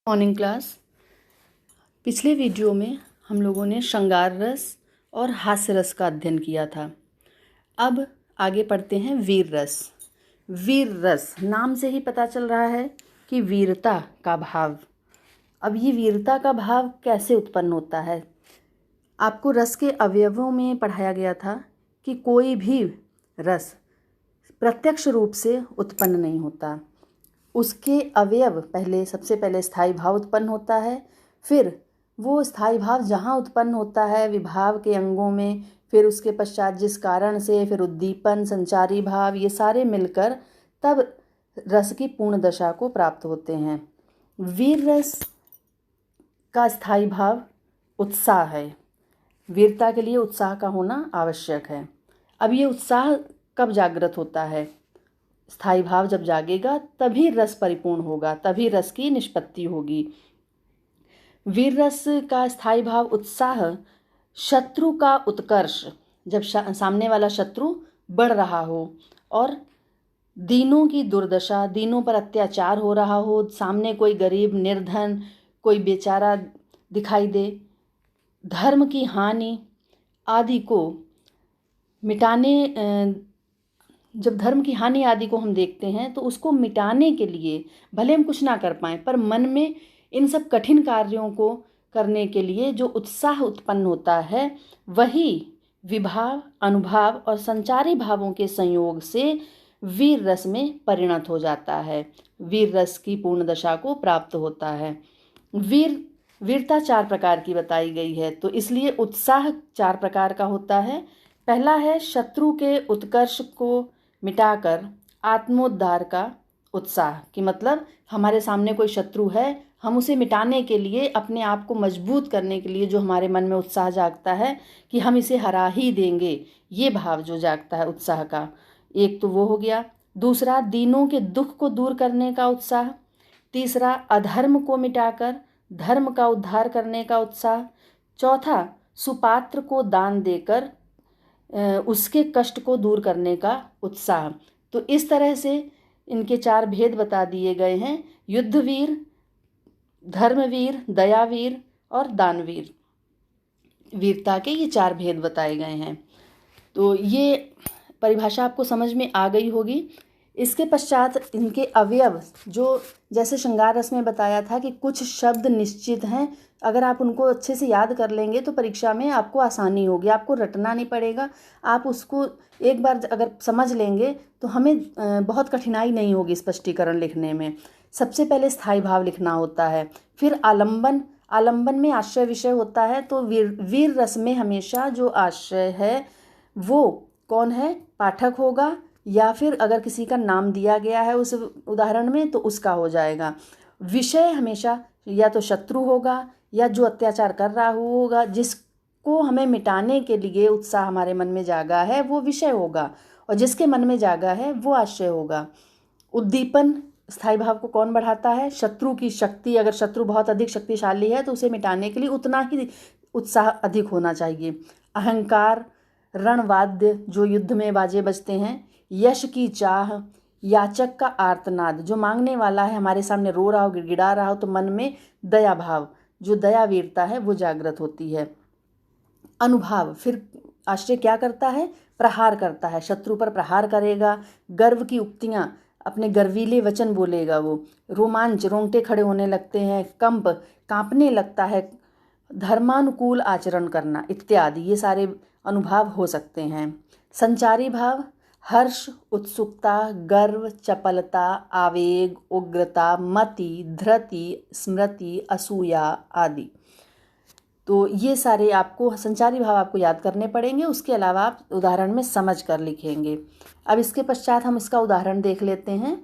Morning class. पिछले video में हम लोगों ने श्रृंगार रस और हास्य रस का अध्ययन किया था। अब आगे पढ़ते हैं वीर रस। वीर रस नाम से ही पता चल रहा है कि वीरता का भाव। अब ये वीरता का भाव कैसे उत्पन्न होता है? आपको रस के अवयवों में पढ़ाया गया था कि कोई भी रस प्रत्यक्ष रूप से उत्पन्न नहीं होता। उसके अवयव सबसे पहले स्थायी भाव उत्पन्न होता है, फिर वो स्थायी भाव जहाँ उत्पन्न होता है विभाव के अंगों में, फिर उसके पश्चात जिस कारण से फिर उद्दीपन, संचारी भाव, ये सारे मिलकर तब रस की पूर्ण दशा को प्राप्त होते हैं। वीर रस का स्थायी भाव उत्साह है। वीरता के लिए उत्साह का होना आवश्यक है। अब ये उत्साह कब जागृत होता है? स्थायी भाव जब जागेगा तभी रस परिपूर्ण होगा, तभी रस की निष्पत्ति होगी। वीर रस का स्थायी भाव उत्साह शत्रु का उत्कर्ष, जब सामने वाला शत्रु बढ़ रहा हो और दीनों की दुर्दशा, दीनों पर अत्याचार हो रहा हो, सामने कोई गरीब निर्धन कोई बेचारा दिखाई दे, धर्म की हानि आदि को मिटाने, जब धर्म की हानि आदि को हम देखते हैं तो उसको मिटाने के लिए भले हम कुछ ना कर पाएँ, पर मन में इन सब कठिन कार्यों को करने के लिए जो उत्साह उत्पन्न होता है वही विभाव, अनुभाव और संचारी भावों के संयोग से वीर रस में परिणत हो जाता है, वीर रस की पूर्ण दशा को प्राप्त होता है। वीरता 4 प्रकार की बताई गई है, तो इसलिए उत्साह 4 प्रकार का होता है। पहला है शत्रु के उत्कर्ष को मिटाकर आत्मोद्धार का उत्साह, कि मतलब हमारे सामने कोई शत्रु है, हम उसे मिटाने के लिए, अपने आप को मजबूत करने के लिए जो हमारे मन में उत्साह जागता है कि हम इसे हरा ही देंगे, ये भाव जो जागता है उत्साह का, एक तो वो हो गया। दूसरा दीनों के दुख को दूर करने का उत्साह। तीसरा अधर्म को मिटाकर धर्म का उद्धार करने का उत्साह। चौथा सुपात्र को दान देकर उसके कष्ट को दूर करने का उत्साह। तो इस तरह से इनके 4 भेद बता दिए गए हैं: युद्धवीर, धर्मवीर, दयावीर और दानवीर। वीरता के ये 4 भेद बताए गए हैं। तो ये परिभाषा आपको समझ में आ गई होगी। इसके पश्चात इनके अवयव, जो जैसे श्रृंगार रस में बताया था कि कुछ शब्द निश्चित हैं, अगर आप उनको अच्छे से याद कर लेंगे तो परीक्षा में आपको आसानी होगी, आपको रटना नहीं पड़ेगा। आप उसको एक बार अगर समझ लेंगे तो हमें बहुत कठिनाई नहीं होगी स्पष्टीकरण लिखने में। सबसे पहले स्थायी भाव लिखना होता है, फिर आलंबन में आश्रय विषय होता है। तो वीर रस में हमेशा जो आश्रय है वो कौन है? पाठक होगा, या फिर अगर किसी का नाम दिया गया है उस उदाहरण में तो उसका हो जाएगा। विषय हमेशा या तो शत्रु होगा या जो अत्याचार कर रहा होगा, जिसको हमें मिटाने के लिए उत्साह हमारे मन में जागा है वो विषय होगा, और जिसके मन में जागा है वो आश्रय होगा। उद्दीपन स्थायी भाव को कौन बढ़ाता है? शत्रु की शक्ति। अगर शत्रु बहुत अधिक शक्तिशाली है तो उसे मिटाने के लिए उतना ही उत्साह अधिक होना चाहिए। अहंकार, रणवाद्य जो युद्ध में बाजे बजते हैं, यश की चाह, याचक का आर्तनाद, जो मांगने वाला है हमारे सामने रो रहा हो, गिड़गिड़ा रहा हो, तो मन में दया भाव, जो दया वीरता है वो जागृत होती है। अनुभाव, फिर आश्रय क्या करता है? प्रहार करता है, शत्रु पर प्रहार करेगा। गर्व की उक्तियाँ, अपने गर्वीले वचन बोलेगा वो। रोमांच, रोंगटे खड़े होने लगते हैं, कंप, कांपने लगता है। धर्मानुकूल आचरण करना इत्यादि, ये सारे अनुभाव हो सकते हैं। संचारी भाव हर्ष, उत्सुकता, गर्व, चपलता, आवेग, उग्रता, मति, धृति, स्मृति, असूया आदि। तो ये सारे आपको संचारी भाव आपको याद करने पड़ेंगे, उसके अलावा आप उदाहरण में समझ कर लिखेंगे। अब इसके पश्चात हम इसका उदाहरण देख लेते हैं।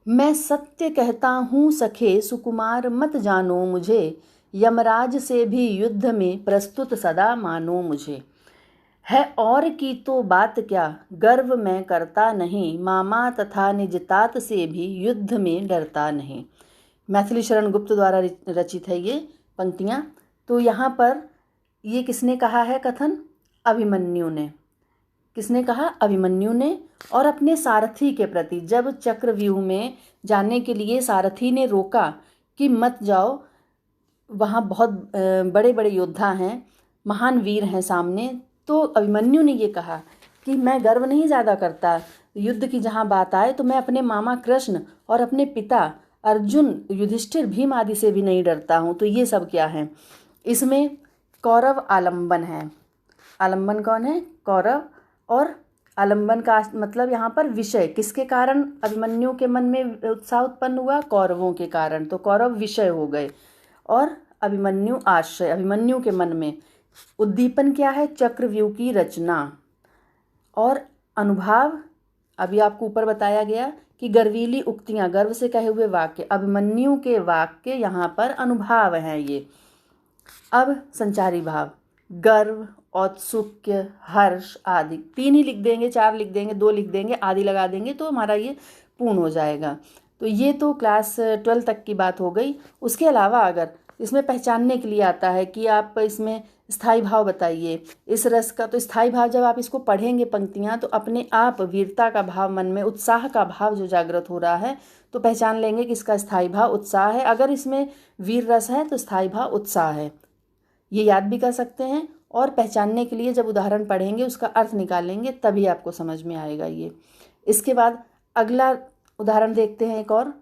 मैं सत्य कहता हूँ सखे सुकुमार मत जानो मुझे, यमराज से भी युद्ध में प्रस्तुत सदा मानो मुझे। है और की तो बात क्या, गर्व मैं करता नहीं, मामा तथा निज तात से भी युद्ध में डरता नहीं। मैथिली शरण गुप्त द्वारा रचित है ये पंक्तियाँ। तो यहाँ पर ये किसने कहा है कथन? अभिमन्यु ने। किसने कहा? अभिमन्यु ने। और अपने सारथी के प्रति, जब चक्रव्यूह में जाने के लिए सारथी ने रोका कि मत जाओ, वहाँ बहुत बड़े बड़े योद्धा हैं, महान वीर हैं सामने। तो अभिमन्यु ने ये कहा कि मैं गर्व नहीं ज़्यादा करता, युद्ध की जहाँ बात आए तो मैं अपने मामा कृष्ण और अपने पिता अर्जुन, युधिष्ठिर, भीम आदि से भी नहीं डरता हूँ। तो ये सब क्या है? इसमें कौरव आलम्बन है। आलम्बन कौन है? कौरव। और आलम्बन का मतलब यहाँ पर विषय, किसके कारण अभिमन्यु के मन में उत्साह उत्पन्न हुआ? कौरवों के कारण। तो कौरव विषय हो गए और अभिमन्यु आश्रय। अभिमन्यु के मन में उद्दीपन क्या है? चक्रव्यूह की रचना। और अनुभाव, अभी आपको ऊपर बताया गया कि गर्वीली उक्तियाँ, गर्व से कहे हुए वाक्य, अभिमन्यु के वाक्य यहाँ पर अनुभाव हैं ये। अब संचारी भाव, गर्व, औत्सुक्य, हर्ष आदि। 3 ही लिख देंगे, 4 लिख देंगे, 2 लिख देंगे, आदि लगा देंगे तो हमारा ये पूर्ण हो जाएगा। तो ये तो क्लास 12 तक की बात हो गई। उसके अलावा अगर इसमें पहचानने के लिए आता है कि आप इसमें स्थायी भाव बताइए इस रस का, तो स्थायी भाव जब आप इसको पढ़ेंगे पंक्तियाँ, तो अपने आप वीरता का भाव मन में, उत्साह का भाव जो जागृत हो रहा है, तो पहचान लेंगे कि इसका स्थायी भाव उत्साह है। अगर इसमें वीर रस है तो स्थायी भाव उत्साह है। ये याद भी कर सकते हैं और पहचानने के लिए जब उदाहरण पढ़ेंगे उसका अर्थ निकालेंगे तभी आपको समझ में आएगा ये। इसके बाद अगला उदाहरण देखते हैं एक और।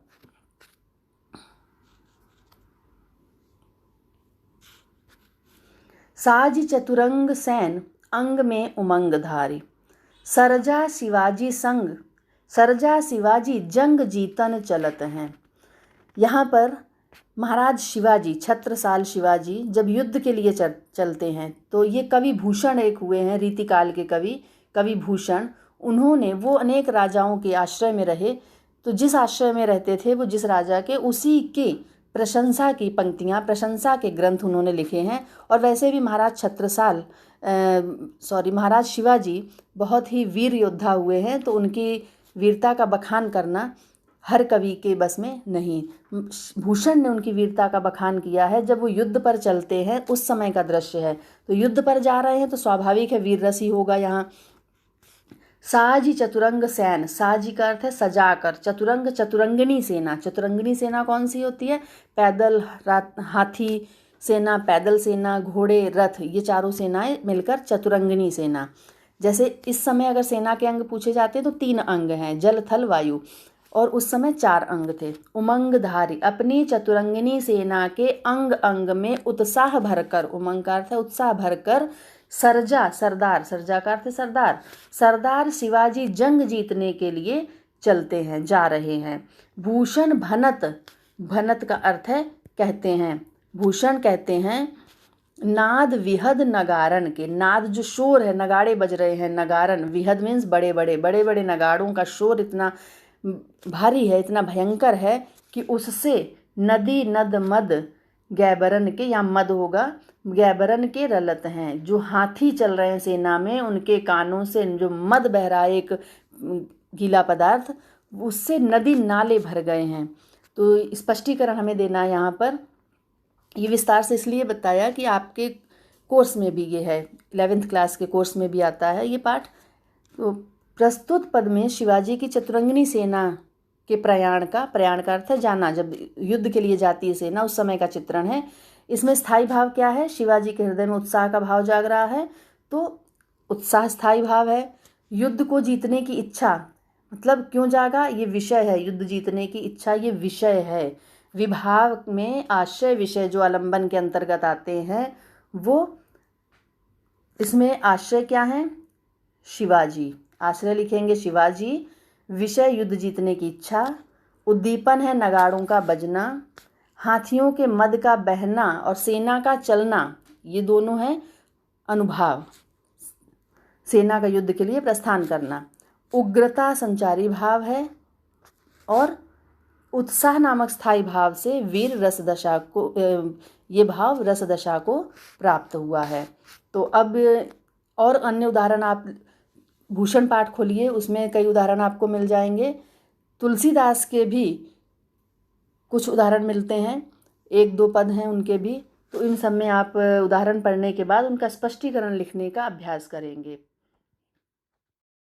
साज चतुरंग सैन अंग में उमंग धारी, सरजा शिवाजी संग, सरजा शिवाजी जंग जीतन चलत हैं। यहाँ पर महाराज शिवाजी, छत्रसाल शिवाजी जब युद्ध के लिए चलते हैं, तो ये कवि भूषण एक हुए हैं, रीतिकाल के कवि, कवि भूषण। उन्होंने, वो अनेक राजाओं के आश्रय में रहे, तो जिस आश्रय में रहते थे वो जिस राजा के, उसी के प्रशंसा की पंक्तियाँ, प्रशंसा के ग्रंथ उन्होंने लिखे हैं। और वैसे भी महाराज शिवाजी बहुत ही वीर योद्धा हुए हैं, तो उनकी वीरता का बखान करना हर कवि के बस में नहीं। भूषण ने उनकी वीरता का बखान किया है। जब वो युद्ध पर चलते हैं उस समय का दृश्य है, तो युद्ध पर जा रहे हैं तो स्वाभाविक है वीर रस ही होगा यहाँ। साजी चतुरंग सैन, साजी का अर्थ है सजाकर, चतुरंग चतुरंगिनी सेना। चतुरंगिनी सेना कौन सी होती है? पैदल, हाथी सेना, पैदल सेना, घोड़े, रथ, ये चारों सेनाएं मिलकर चतुरंगिनी सेना। जैसे इस समय अगर सेना के अंग पूछे जाते हैं तो 3 अंग हैं, जल थल वायु, और उस समय 4 अंग थे। उमंगधारी, अपनी चतुरंगिनी सेना के अंग अंग में उत्साह भरकर, उमंग का अर्थ है उत्साह भरकर, सरजा, सरदार, सरजा का अर्थ है सरदार, सरदार शिवाजी जंग जीतने के लिए चलते हैं, जा रहे हैं। भूषण भनत, भनत का अर्थ है कहते हैं, भूषण कहते हैं नाद विहद नगारन के, नाद जो शोर है, नगाड़े बज रहे हैं, नगारन, विहद मीन्स बड़े बड़े नगाड़ों का शोर इतना भारी है, इतना भयंकर है कि उससे नदी नद मद गैबरन के, या मद होगा, गैबरन के रलत हैं। जो हाथी चल रहे हैं सेना में, उनके कानों से जो मद बह रहा है, एक गीला पदार्थ, उससे नदी नाले भर गए हैं। तो स्पष्टीकरण हमें देना है यहाँ पर। ये विस्तार से इसलिए बताया कि आपके कोर्स में भी ये है, 11th क्लास के कोर्स में भी आता है ये पाठ। तो प्रस्तुत पद में शिवाजी की चतुरंगिनी सेना के प्रयाण का अर्थ है जाना, जब युद्ध के लिए जाती है सेना उस समय का चित्रण है। इसमें स्थायी भाव क्या है? शिवाजी के हृदय में उत्साह का भाव जाग रहा है, तो उत्साह स्थायी भाव है। युद्ध को जीतने की इच्छा, मतलब क्यों जागा? ये विषय है, युद्ध जीतने की इच्छा ये विषय है। विभाव में आश्रय विषय जो आलंबन के अंतर्गत आते हैं, वो इसमें आश्रय क्या है? शिवाजी, आश्रय लिखेंगे शिवाजी, विषय युद्ध जीतने की इच्छा, उद्दीपन है नगाड़ों का बजना, हाथियों के मद का बहना और सेना का चलना, ये दोनों हैं अनुभाव, सेना का युद्ध के लिए प्रस्थान करना। उग्रता संचारी भाव है और उत्साह नामक स्थायी भाव से वीर रस दशा को, ये भाव रस दशा को प्राप्त हुआ है। तो अब और अन्य उदाहरण आप भूषण पाठ खोलिए, उसमें कई उदाहरण आपको मिल जाएंगे। तुलसीदास के भी कुछ उदाहरण मिलते हैं, 1-2 पद हैं उनके भी। तो इन सब में आप उदाहरण पढ़ने के बाद उनका स्पष्टीकरण लिखने का अभ्यास करेंगे।